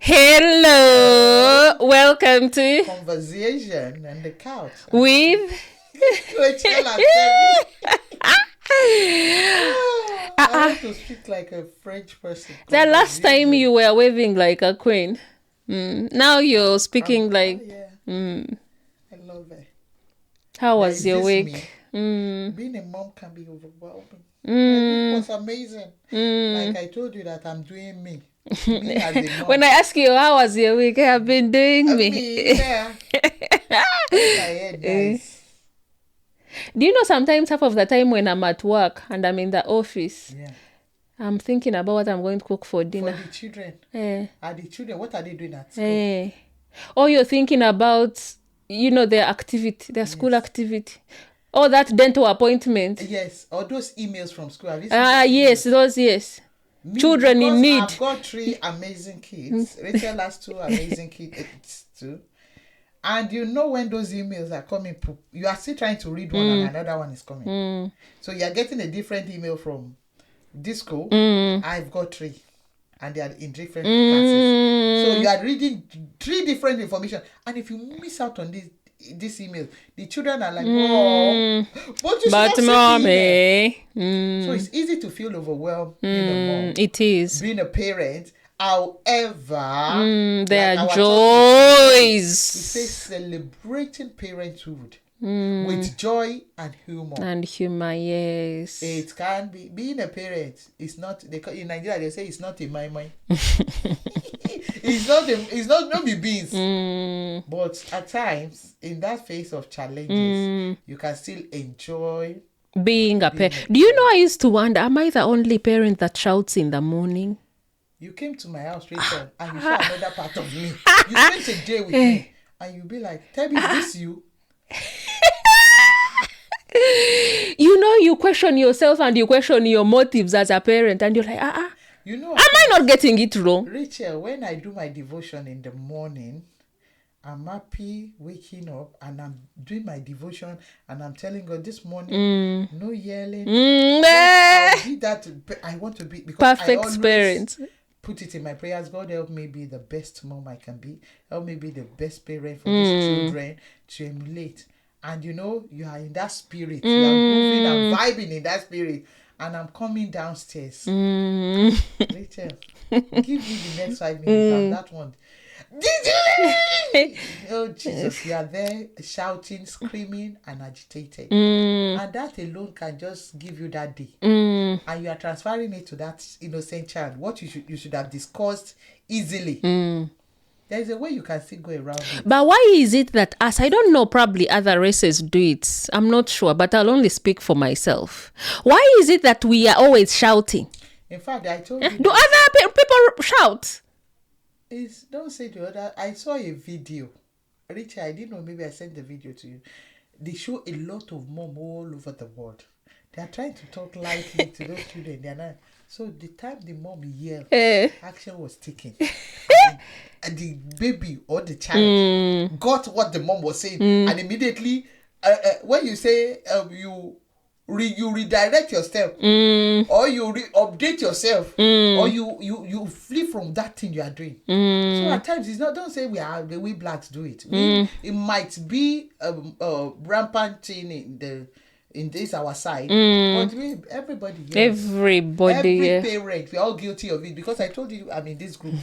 Hello, welcome to Conversation and the couch with Rachel and Sammy. I want to speak like a French person. the last time you were waving like a queen. Now you're speaking like. yeah. I love it. How There was is your this week? Being a mom can be overwhelming. My week was amazing. Like I told you that I'm doing me. Me as a mom. When I ask you how was your week, I have been doing me. Yeah. My head, nice. Do you know sometimes half of the time when I'm at work and I'm in the office, Yeah. I'm thinking about what I'm going to cook for dinner. For the children. Eh. Are the children, what are they doing at school? Eh. Or you're thinking about, their activity, their school activity. Or that dental appointment. Yes, or those emails from school. Have you seen those Yes, emails? those, yes. Me, Children in because need. I've got 3 amazing kids. Rachel has 2 amazing kids too. And you know when those emails are coming, you are still trying to read one and another one is coming. So you're getting a different email from this school. I've got 3. And they are in different classes. So you are reading 3 different information. And if you miss out on this email, the children are like, "Whoa, but mommy." So it's easy to feel overwhelmed being a mom. It is. Being a parent. However, there like are joys. We say celebrating parenthood with joy and humor. And humor, yes. It can be. Being a parent is not, in Nigeria they say it's not a my. It's not be beans. But at times, in that phase of challenges, you can still enjoy being a parent. Do you know, I used to wonder, am I the only parent that shouts in the morning? You came to my house, Rachel, and you saw another part of me. You spent a day with me, and you'll be like, "Tell me, is this you?" You question yourself and you question your motives as a parent, and you're like, am I not getting it wrong? Rachel, when I do my devotion in the morning, I'm happy waking up and I'm doing my devotion and I'm telling God this morning, no yelling. I'll be that. I want to be, because perfect I always parent. Put it in my prayers. God, help me be the best mom I can be. Help me be the best parent for these children to emulate. And you are in that spirit. You are moving and vibing in that spirit. And I'm coming downstairs. Rachel, give me the next 5 minutes. I'm that one. Oh Jesus, you are there shouting, screaming, and agitated. And that alone can just give you that day. And you are transferring it to that innocent child. What you should have discussed easily. There is a way you can still go around it. But why is it that us, I don't know, probably other races do it. I'm not sure, but I'll only speak for myself. Why is it that we are always shouting? In fact, I told you. Do other people shout? Don't say the other. I saw a video. Richard, I didn't know, maybe I sent the video to you. They show a lot of mom all over the world. They are trying to talk lightly to those children. They are not. So the time the mom yelled, action was taken. And the baby or the child got what the mom was saying. And immediately, when you say you redirect yourself, or you update yourself, or you flee from that thing you are doing. So at times it's not. Don't say we are the way blacks do it. It might be a rampant thing in this our side, but everybody, every parent, we're all guilty of it, because I told you I'm in this group.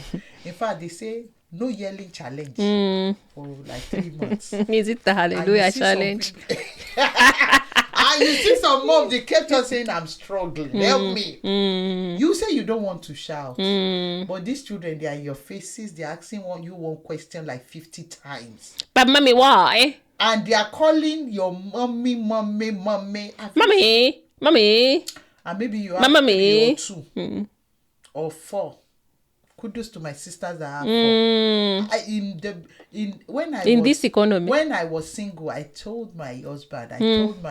In fact, they say no yelling challenge for like 3 months. Is it the hallelujah challenge? And you see some mom, they kept on saying, "I'm struggling, help me." You say you don't want to shout, but these children, they are in your faces. They're asking one question like 50 times. But mommy, why? And they are calling your mommy. Mommy. And maybe you have 3 or 2 or 4. Kudos to my sisters that have 4. In this economy, when I was single, I told my husband, I told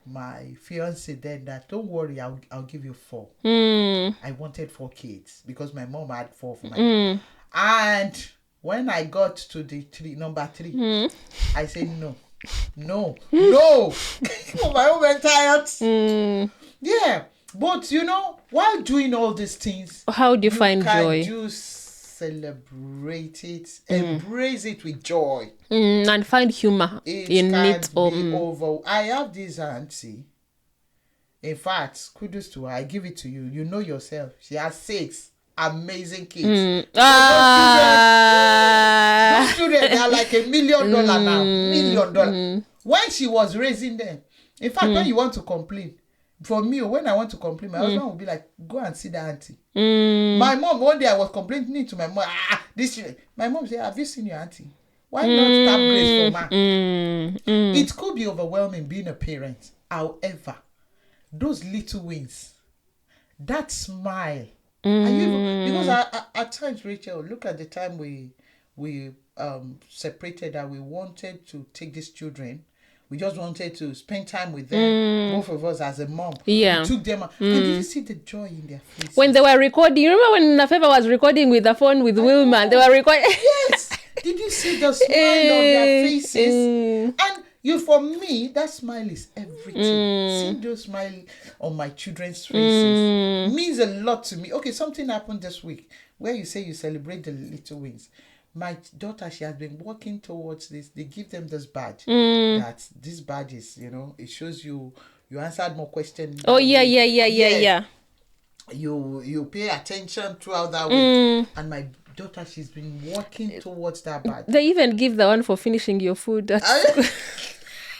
my fiance then that, don't worry, I'll give you 4. I wanted 4 kids because my mom had 4 for my and when I got to the number 3, I said no. For my own mental health. Yeah. But while doing all these things, how do you find joy? You celebrate it, embrace it with joy. And find humor It in can't it. be over. I have this auntie. In fact, kudos to her. I give it to you. You know yourself. She has 6 amazing kids. Those children, they are like $1 million now. $1 million. When she was raising them, in fact, when you want to complain, for me, when I want to complain, my husband will be like, go and see the auntie. My mom, one day I was complaining to my mom, this children. My mom said, have you seen your auntie? Why not tap grace for ma? It could be overwhelming being a parent. However, those little wins, that smile, because at times, Rachel, look at the time we separated, that we wanted to take these children. We just wanted to spend time with them, both of us as a mom. Yeah. We took them out. And did you see the joy in their faces? When they were recording, you remember when Nafeva was recording with the phone with Wilma? They were recording. Yes. Did you see the smile on their faces? And for me, that smile is everything. Seeing those smile on my children's faces means a lot to me. Okay, something happened this week where you say you celebrate the little wins. My daughter, she has been working towards this. They give them this badge. That this badge is, it shows you answered more questions. Oh, yeah. You pay attention throughout that week. And my daughter, she's been working towards that badge. They even give the one for finishing your food.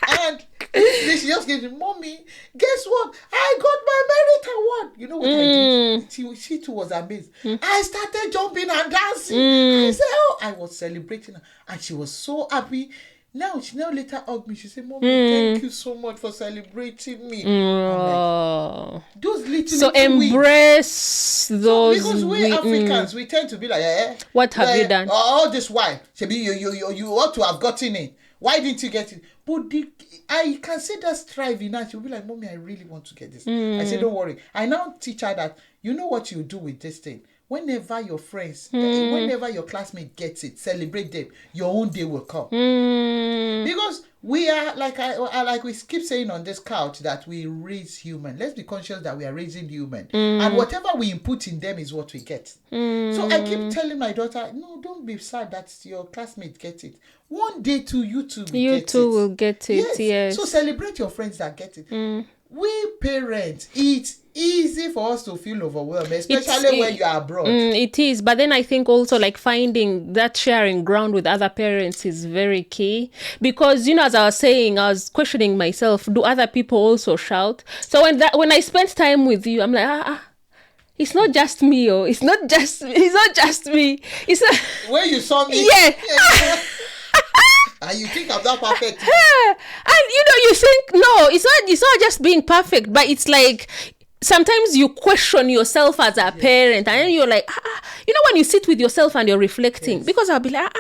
And she just gives me, Mommy, guess what? I got my merit award. You know what I did? She too was amazed. I started jumping and dancing. I said, I was celebrating her. And she was so happy. She later hugged me. She said, Mommy, thank you so much for celebrating me. Like, those little embrace wins. Those. Because we Africans, we tend to be like, what have you done? All this while, you ought to have gotten it. Why didn't you get it? But I can see that striving now. She'll be like, Mommy, I really want to get this. I said, don't worry. I now teach her that, you know what you do with this thing. Whenever your friends, whenever your classmate gets it, celebrate them. Your own day will come. Because we are, like we keep saying on this couch, that we raise human. Let's be conscious that we are raising human. And whatever we input in them is what we get. So I keep telling my daughter, no, don't be sad that your classmate gets it. One day too, you too will get it. Yes. So celebrate your friends that get it. We parents, it's easy for us to feel overwhelmed, especially when you are abroad. It is, but then I think also like finding that sharing ground with other parents is very key, because as I was saying, I was questioning myself, do other people also shout? So when I spent time with you, I'm like, it's not just me, it's not just me. It's not... When you saw me, yeah. And you think I'm that perfect. And you think, no, it's not just being perfect, but it's like sometimes you question yourself as a parent, and then you're like, when you sit with yourself and you're reflecting, because I'll be like,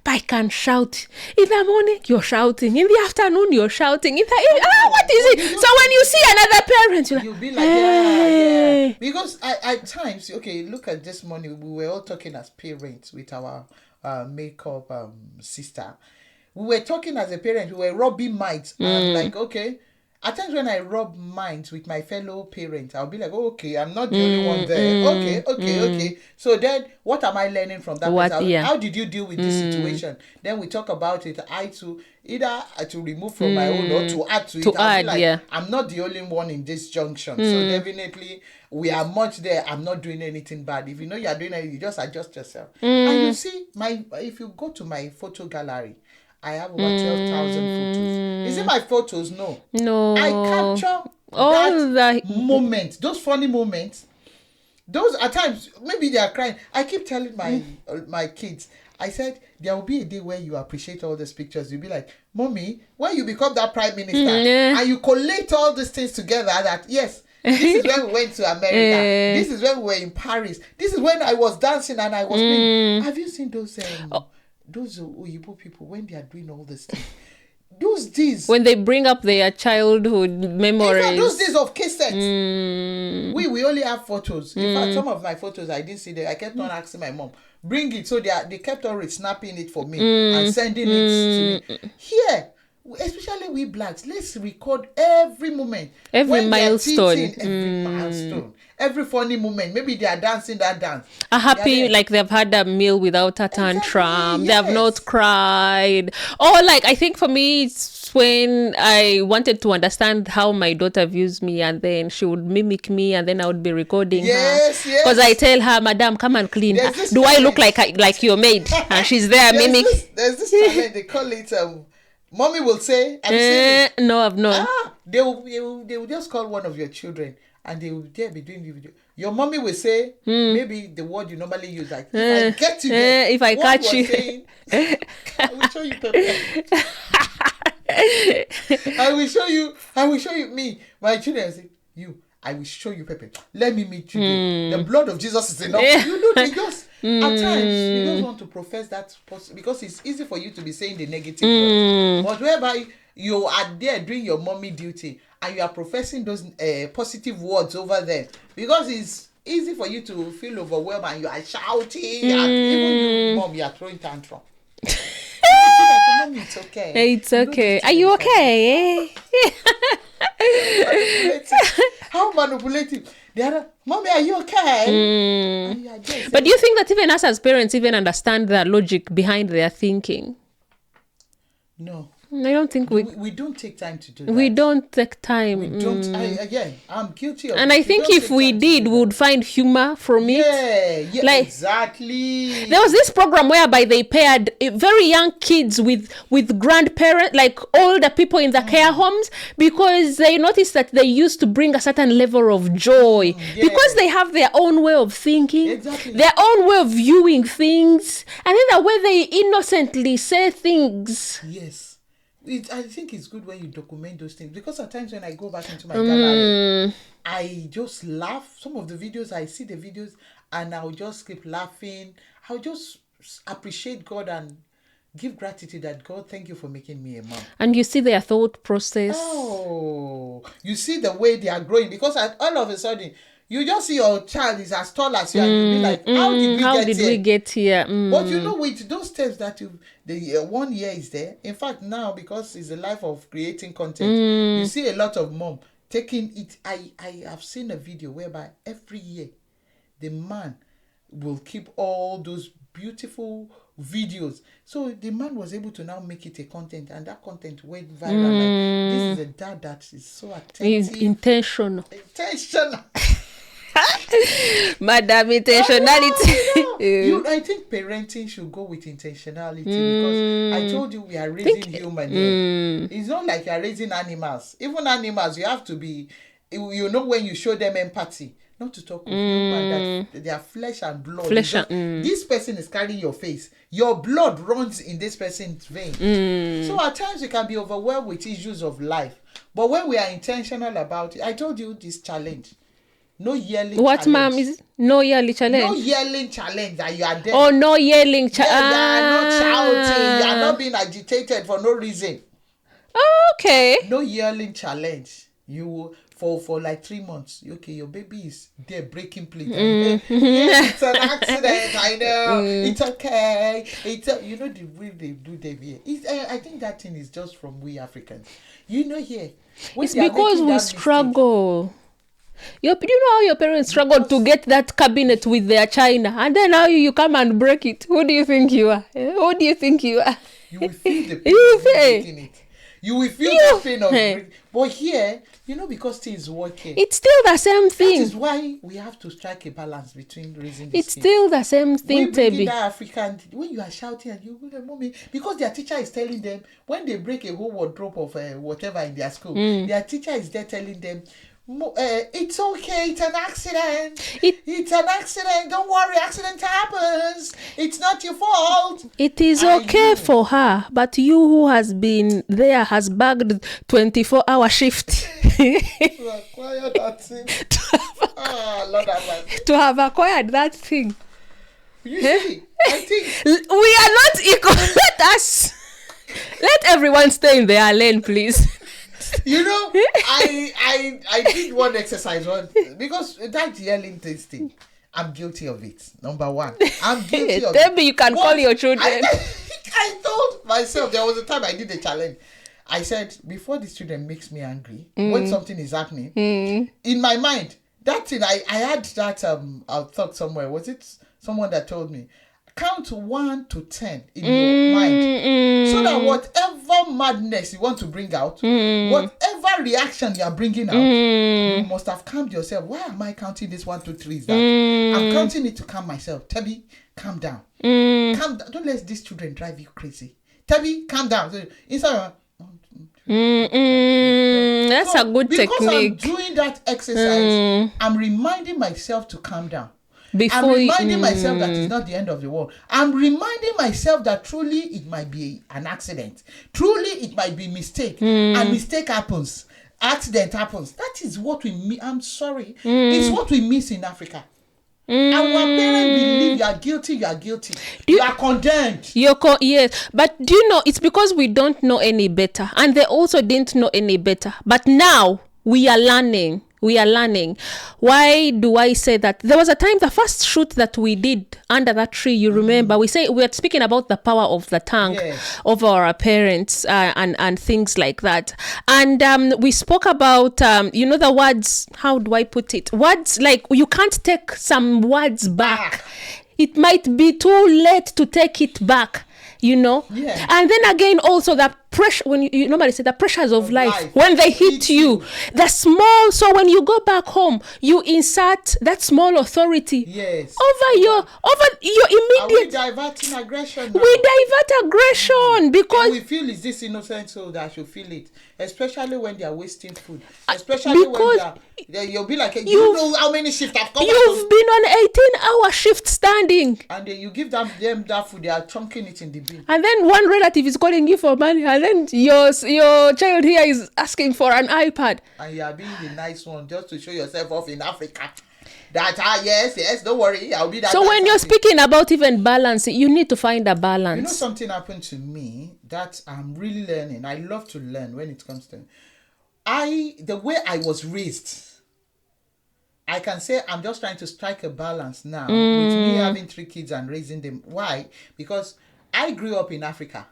but I can shout. In the morning, you're shouting. In the afternoon, you're shouting. What is it? So when you see another parent, you'll be like, yeah. Because at times, okay, look at this morning, we were all talking as parents with our makeup sister. We were talking as a parent, we were rubbing minds. I'm like, okay. At times when I rub minds with my fellow parents, I'll be like, okay, I'm not the only one there. Okay. So then, what am I learning from that? How did you deal with this situation? Then we talk about it. I to either to remove from my own or to add to it. I'll be like, I'm not the only one in this junction. So definitely, we are much there. I'm not doing anything bad. If you know you are doing it, you just adjust yourself. And you see, if you go to my photo gallery, I have over 12,000 photos. Is it my photos? No. I capture all that moment, those funny moments. Those at times, maybe they are crying. I keep telling my kids, I said, there will be a day where you appreciate all these pictures. You'll be like, Mommy, when you become that prime minister, and you collate all these things together, that, yes, this is when we went to America. This is when we were in Paris. This is when I was dancing and I was playing. Have you seen those Oyibo people, when they are doing all this thing, those days when they bring up their childhood memories, in fact, those days of cassettes, we only have photos. In fact, some of my photos I didn't see them. I kept on asking my mom, bring it. So they kept on snapping it for me and sending it to me. Here especially we blacks, let's record every moment. Every When they are milestone. teething, every milestone. Every funny moment. Maybe they are dancing that dance. Are happy, there. like they've had a meal without a tantrum. They have yes. not cried. Or like, I think for me, it's when I wanted to understand how my daughter views me, and then she would mimic me, and then I would be recording Yes, her. yes. Because I tell her, Madam, come and clean. There's this Do I look challenge. like your maid? And she's there, mimic. There's this challenge, they call it, mommy will say, have you seen it? No, I've not. They will just call one of your children, and they will there be doing the video. Your mommy will say, maybe the word you normally use, like, if I get you there, if I what catch was you. saying, I will show you Pepe. I will show you me. My children say, I will show you Pepe. Let me meet you there. The blood of Jesus is enough. You know, they just at times you don't want to profess that because it's easy for you to be saying the negative words. But whereby you are there doing your mommy duty and you are professing those positive words over there, because it's easy for you to feel overwhelmed and you are shouting and even you, mom, you are throwing tantrum. Mommy, it's okay. It's okay. Are you okay? How manipulative. The other, mommy, are you okay? And you are just But do you think that even us as parents even understand the logic behind their thinking? No. I don't think We don't take time to do that. we don't take time. We don't. I'm guilty of And it. I think if we did, we would find humor from it. Yeah, Like, exactly. There was this program whereby they paired very young kids with grandparents, like older people in the care homes, because they noticed that they used to bring a certain level of joy because they have their own way of thinking, Exactly. their own way of viewing things, and then the way they innocently say things. Yes. I think it's good when you document those things, because at times when I go back into my gallery, I just laugh. Some of the videos, I see the videos and I'll just keep laughing. I'll just appreciate God and give gratitude that God, thank you for making me a mom. And you see their thought process. Oh, you see the way they are growing, because all of a sudden you just see your child is as tall as you and you'll be like, how did we get here? But you know, with those steps that the 1 year is there. In fact, now, because it's the life of creating content, you see a lot of mom taking it. I have seen a video whereby every year the man will keep all those beautiful videos. So the man was able to now make it a content, and that content went viral. Like, this is a dad that is so attentive. He's intentional. Intentional. Madam intentionality. I think parenting should go with intentionality, because I told you we are raising human here. It's not like you are raising animals. Even animals, you have to be, you know, when you show them empathy. Not to talk of human, that they are flesh and blood. This person is carrying your face. Your blood runs in this person's vein. So at times we can be overwhelmed with issues of life. But when we are intentional about it, I told you this challenge. No yelling what, challenge. ma'am? Is no yelling challenge? No yelling challenge that you are there. Oh, no yelling challenge. You are not shouting. You are not being agitated for no reason. Okay. No yelling challenge. You for like 3 months. Okay, your baby is there breaking plate. Yes, it's an accident. I know. It's okay. You know the way they do them here. I think that thing is just from we Africans. You know here. It's because we struggle. You know how your parents struggled to get that cabinet with their china, and then now you come and break it. Who do you think you are? Who do you think you are? You will feel the pain of breaking it. You will feel the pain of breaking. But here, you know, because things working, it's still the same thing. That is why we have to strike a balance between raising the It's still the same thing, Tebi. That African, when you are shouting and you go, mommy, because their teacher is telling them, when they break a whole wardrobe of whatever in their school, their teacher is there telling them, it's okay, it's an accident. It's an accident. Don't worry, accident happens. It's not your fault. It is okay for her, but you who has been there has bagged 24-hour shift. Acquire that thing. Lord have mercy. To have acquired that thing. You see, I think we are not equal. Let everyone stay in their lane, please. You know, I did one exercise once, because that yelling thing, I'm guilty of it. Number one, I'm guilty of it. Maybe you can call your children. I told myself, there was a time I did a challenge. I said, before these children makes me angry, when something is happening, in my mind, that thing, I had that I thought somewhere, was it someone that told me, count 1 to 10 in your mind, so that whatever madness you want to bring out, whatever reaction you are bringing out, you must have calmed yourself. Why am I counting this 1, 2, 3? Is that I'm counting it to calm myself. Tebby, calm down. Calm down. Don't let these children drive you crazy. Tebby, calm down. So inside, that's a good technique. Because I'm doing that exercise, I'm reminding myself to calm down. I'm reminding myself that it's not the end of the world. I'm reminding myself that truly it might be an accident. Truly it might be mistake. And mistake happens. Accident happens. That is what we miss. I'm sorry. It's what we miss in Africa. Our parents believe you are guilty. You are condemned. Yes. But do you know, it's because we don't know any better. And they also didn't know any better. But now we are learning. Why do I say that? There was a time, the first shoot that we did under that tree, you remember, we were speaking about the power of the tongue over our parents and things like that. And we spoke about, the words, how do I put it? Words like, you can't take some words back. It might be too late to take it back. And then again, also the pressure, when you normally say the pressures of life, when they hit you, the small, so when you go back home, you insert that small authority over your immediate. Are we diverting aggression now? We divert aggression because and we feel is this innocent soul that should feel it, especially when they are wasting food, especially when you'll be like, you know how many shifts I've come. You've been on 18-hour shift standing, and you give them that food, they are chunking it in the bin. And then one relative is calling you for money, and then your child here is asking for an iPad. And you are being the nice one just to show yourself off in Africa. That yes, don't worry, I'll be that. So when you're speaking about even balance, you need to find a balance. Something happened to me that I'm really learning. I love to learn when it comes to the way I was raised. I can say I'm just trying to strike a balance now with me having 3 kids and raising them. Why? Because I grew up in Africa.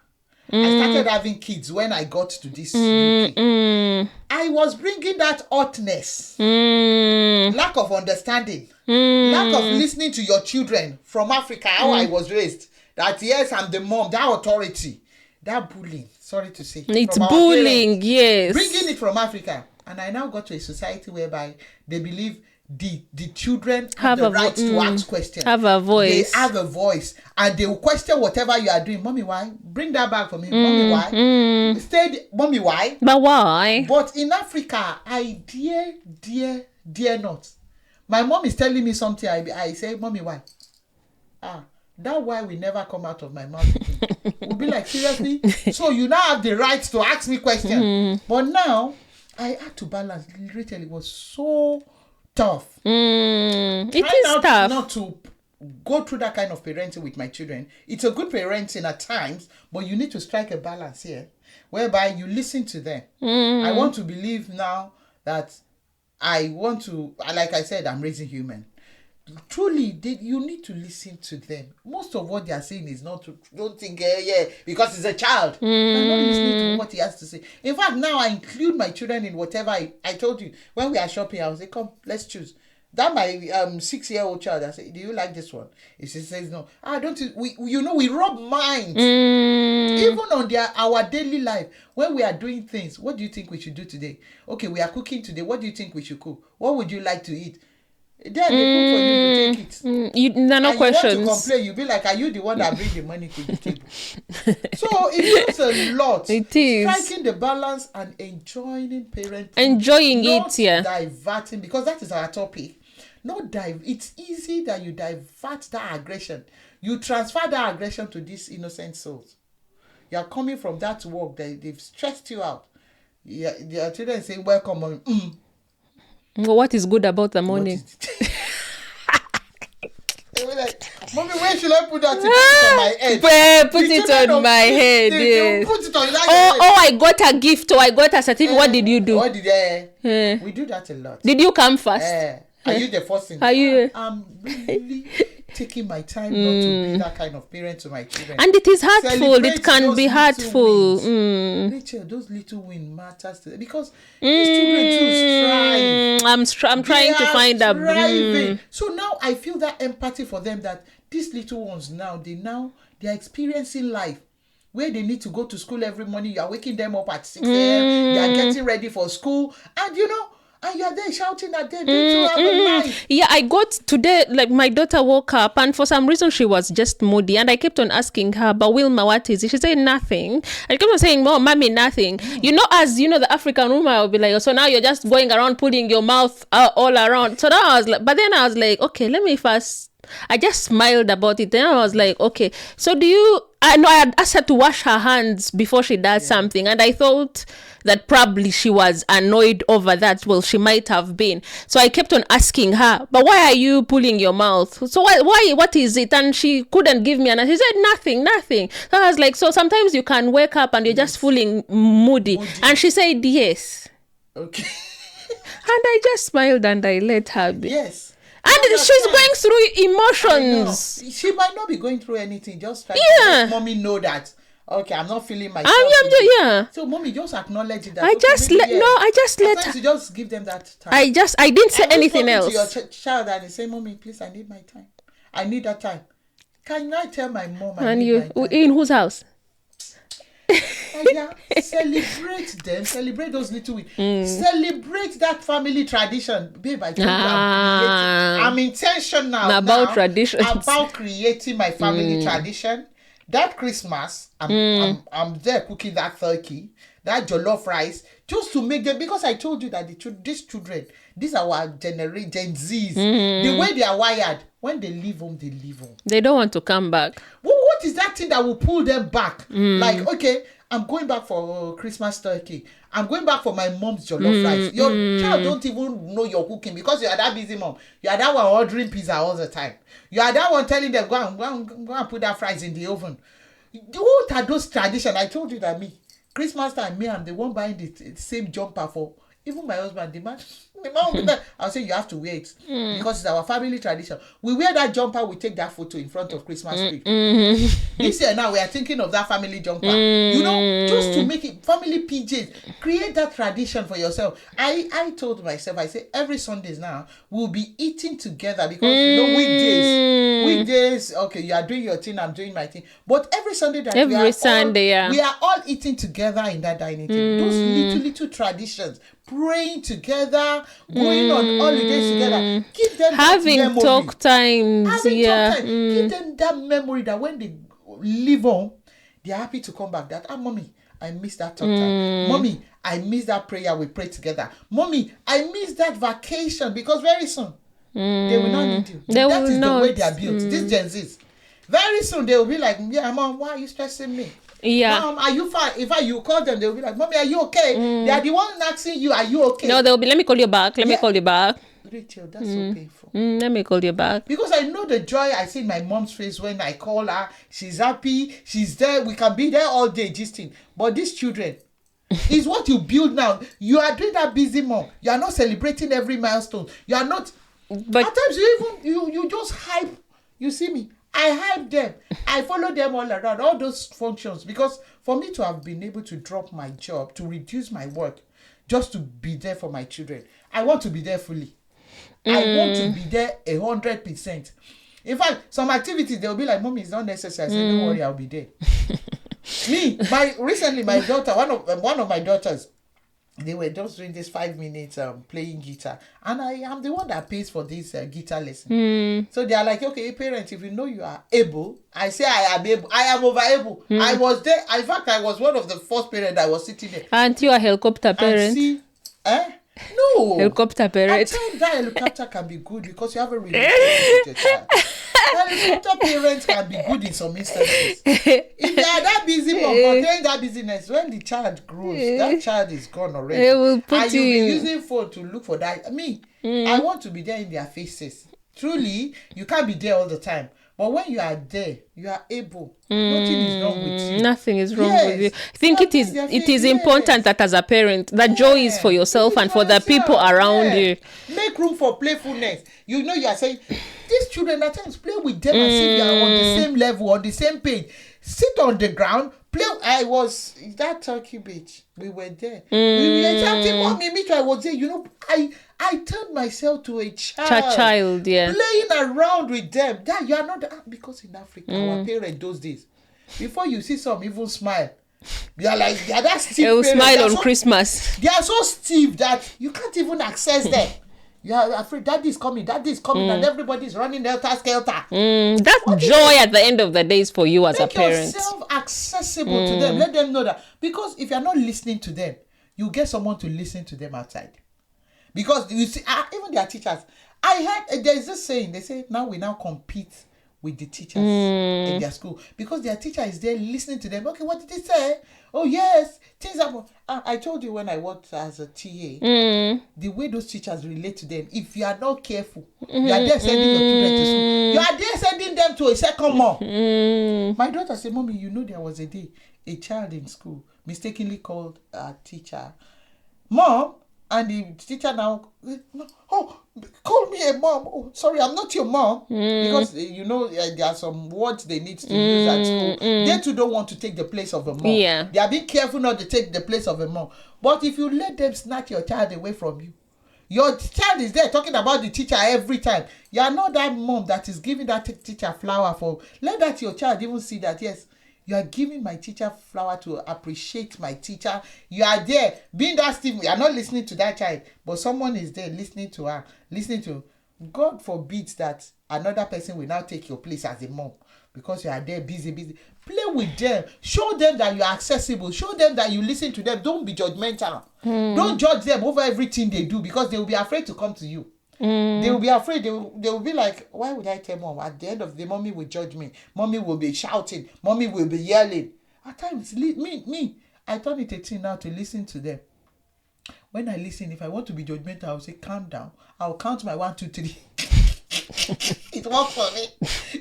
I started having kids when I got to this UK. I was bringing that hotness, lack of understanding, lack of listening to your children from Africa, how I was raised. That yes, I'm the mom, that authority, that bullying, sorry to say. It's bullying, yes. Bringing it from Africa. And I now got to a society whereby they believe the children have the right to ask questions. Have a voice. They have a voice. And they will question whatever you are doing. Mommy, why? Bring that back for me. Mommy, why? Mommy, why? But why? But in Africa, I dare not. My mom is telling me something. I say, Mommy, why? That why we never come out of my mouth. We'll be like, seriously? So you now have the right to ask me questions. But now, I had to balance. Literally, it was so tough. It is tough. Not to go through that kind of parenting with my children. It's a good parenting at times, but you need to strike a balance here, whereby you listen to them. I want to believe now that I want to, like I said, I'm raising human. Truly, you need to listen to them. Most of what they are saying is not to, don't think, because it's a child. They're not listening to what he has to say. In fact, now I include my children in whatever I told you. When we are shopping, I will say, come, let's choose. That my 6-year-old child, I say, do you like this one? If she says no, don't we rub minds. Even on our daily life, when we are doing things, what do you think we should do today? Okay, we are cooking today. What do you think we should cook? What would you like to eat? Then they cook for you, you take it. No questions. You want to complain, you'll be like, are you the one that bring the money to the table? So it means a lot. It is. Striking the balance and enjoying parenting. Enjoying it, yeah. Diverting, because that is our topic. It's easy that you divert that aggression. You transfer that aggression to these innocent souls. You are coming from that work, they've stressed you out. Your children say, welcome, mommy. Well, what is good about the morning? Like, Mommy, where should I put that? Put it on my head. Put it on my head. Yes. Put it on your head. I got a gift or I got a certificate. What did you do? What did we do that a lot. Did you come first? Are you the first thing? Are you? I'm really taking my time not to be that kind of parent to my children. And it is hurtful. Celebrate It can those be little hurtful. wins. Rachel, those little wins matters because these children too strive. I'm trying to find a. Thriving. So now I feel that empathy for them, that these little ones now they are experiencing life where they need to go to school every morning. You are waking them up at 6 a.m. They are getting ready for school, and and you're there shouting at them, they too have a life. Yeah, I got today, like my daughter woke up and for some reason she was just moody, and I kept on asking her, but Wilma, what is it? She said nothing. I kept on saying, oh, mommy, nothing. As the African woman will be like, so now you're just going around putting your mouth all around. So now I was like, but then I was like, okay, let me first. I just smiled about it. Then I was like, okay, so I had asked her to wash her hands before she does something, and I thought that probably she was annoyed over that. Well, she might have been. So I kept on asking her, but why are you pulling your mouth? So what is it? And she couldn't give me an answer. She said nothing. So I was like, so sometimes you can wake up and you're just feeling moody. And she said yes. Okay. And I just smiled and I let her be. Yes. And she's going through emotions. She might not be going through anything. Just try to let mommy know that, okay, I'm not feeling myself. Yeah. So mommy, just acknowledge it. That, I just let her. You just give them that time. I didn't say anything else. To your child and say, mommy, please, I need my time. I need that time. Can I tell my mom I need my time? In whose house? Yeah, celebrate them, celebrate those little wins, celebrate that family tradition. Babe, I told you I'm intentional about tradition, about creating my family tradition. That Christmas, I'm there cooking that turkey, that jollof rice, just to make them, because I told you that these children, these are our Gen Zs, the way they are wired, when they leave home, they leave home. They don't want to come back. Well, what is that thing that will pull them back? Like, okay, I'm going back for Christmas turkey. I'm going back for my mom's jollof rice. Your child don't even know you're cooking because you are that busy mom. You are that one ordering pizza all the time. You are that one telling them, go and put that fries in the oven. What are those traditions? I told you that Christmas time, I'm the one buying the same jumper for even my husband. The man will be there. I'll say, you have to wear it because it's our family tradition. We wear that jumper, we take that photo in front of Christmas tree. This year now, we are thinking of that family jumper. Just to make it family PJs. Create that tradition for yourself. I told myself, I say, every Sundays now, we'll be eating together because, weekdays, okay, you are doing your thing, I'm doing my thing. But every Sunday that we are all eating together in that dining table. Those little traditions. Praying together, going on holidays together, give them having that memory. Talk times. Give them that memory that when they leave home, they're happy to come back. That mommy, I miss that talk time. Mommy, I miss that prayer we prayed together. Mommy, I miss that vacation, because very soon they will not need you. That is the way they are built. These Gen Zs. Very soon they will be like, yeah, mom, why are you stressing me? Yeah. Mom, are you fine? If you call them, they'll be like, mommy, are you okay? They are the one asking you, are you okay? No, they'll be, let me call you back. Let me call you back. Rachel, that's so painful. Let me call you back. Because I know the joy I see in my mom's face when I call her. She's happy. She's there. We can be there all day, gisting. But these children, is what you build now. You are doing that busy mom. You are not celebrating every milestone. You are not. But at times you just hype. You see me. I hype them. I follow them all around, all those functions. Because for me to have been able to drop my job, to reduce my work, just to be there for my children, I want to be there fully. I want to be there 100%. In fact, some activities, they'll be like, mommy, it's not necessary. I say, don't worry, I'll be there. Recently, my daughter, one of my daughters, they were just doing this 5 minutes playing guitar, and I am the one that pays for this guitar lesson. So they are like, okay, parents, if you know you are able, I say I am able, I am over able. I was there. In fact, I was one of the first parents that was sitting there. Aren't you a helicopter parent? No. Helicopter parent. At times that helicopter can be good because you have a relationship with your child. Helicopter parents can be good in some instances. If they are that busy portraying that business, when the child grows, that child is gone already. They will put and you'll be using phone to look for that. I want to be there in their faces. Truly, you can't be there all the time. But when you are there, you are able. Nothing is wrong with you. Nothing is wrong with you. Yes. I think it is important that as a parent, that joy is for yourself and for the people around you. Make room for playfulness. You are saying, these children at times play with them as if you are on the same level, on the same page. Sit on the ground, play. I was that Turkey Beach. We were there. We were chatting. Mommy, me too. I was there. I turned myself to a child, playing around with them. That you are not because in Africa, our parents those days, before you see some even smile, they are like they are that stiff. They will smile on Christmas. They are so stiff that you can't even access them. You are afraid daddy is coming, and everybody is running helter-skelter. That joy at the end of the day is for you as a parent. Make yourself accessible to them. Let them know that. Because if you are not listening to them, you get someone to listen to them outside. Because you see, even their teachers. I heard there's this saying. They say now we compete with the teachers in their school because their teacher is there listening to them. Okay, what did they say? Oh yes, things happen. I told you when I worked as a TA, the way those teachers relate to them. If you are not careful, you are there sending your children to school. You are there sending them to a second mom. My daughter said, "Mommy, there was a day a child in school mistakenly called a teacher, Mom." And the teacher now, call me a mom. Oh, sorry, I'm not your mom. Because, there are some words they need to use at school. They too don't want to take the place of a mom. Yeah. They are being careful not to take the place of a mom. But if you let them snatch your child away from you, your child is there talking about the teacher every time. You are not that mom that is giving that teacher flower for. Let that your child even see that, yes, you are giving my teacher flower to appreciate my teacher. You are there being that Steve. You are not listening to that child, but someone is there listening to her. God forbid that another person will now take your place as a mom because you are there busy. Play with them. Show them that you are accessible. Show them that you listen to them. Don't be judgmental. Don't judge them over everything they do because they will be afraid to come to you. They will be afraid. They will be like, why would I tell mom? At the end of the day, mommy will judge me. Mommy will be shouting. Mommy will be yelling. At times, I turn it a thing now to listen to them. When I listen, if I want to be judgmental, I will say, calm down. I will count my 1, 2, 3. It works for me.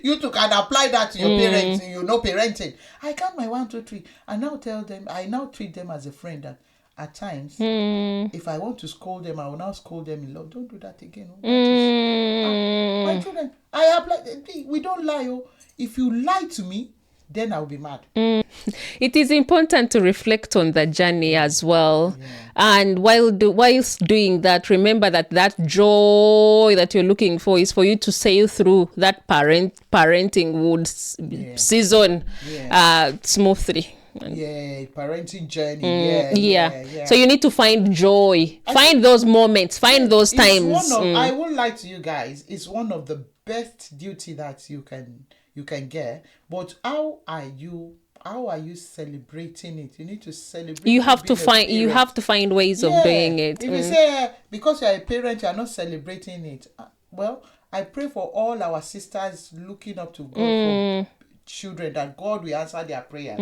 You too can apply that to your parents. Parenting. I count my 1, 2, 3. I now tell them, I now treat them as a friend that at times, if I want to scold them, I will now scold them in love. Don't do that again. My children, I apply. We don't lie. If you lie to me, then I'll be mad. It is important to reflect on the journey as well. Yeah. And whilst doing that, remember that joy that you're looking for is for you to sail through that parenting season smoothly. Parenting journey. So you need to find joy, find those moments, find those times. I won't lie to you guys, it's one of the best duty that you can get. But how are you celebrating it? You need to celebrate. You have to find ways of doing it. If you say because you're a parent you are not celebrating it, well, I pray for all our sisters looking up to God for children, that God will answer their prayers.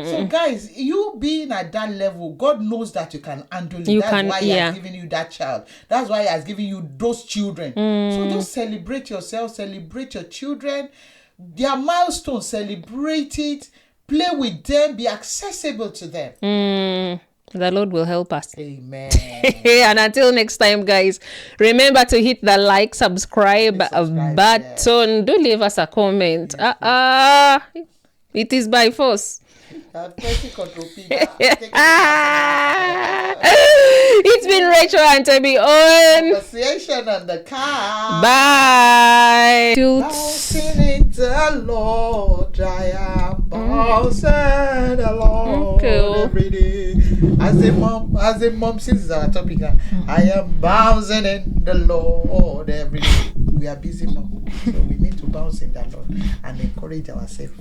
So guys, you being at that level, God knows that you can handle it. That's why he has given you that child. That's why he has given you those children. So just celebrate yourself, celebrate your children, their milestones, celebrate it, play with them, be accessible to them. The Lord will help us. Amen. And until next time, guys, remember to hit the subscribe button. Do leave us a comment. It is by force. It's been Rachel and Toby on Conversation on the Car. Bye. Bouncing into the Lord, I am bouncing along every day. As a mom, since it's our topic, I am bouncing in the Lord every day. We are busy mom, so we need to bounce in the Lord and encourage ourselves.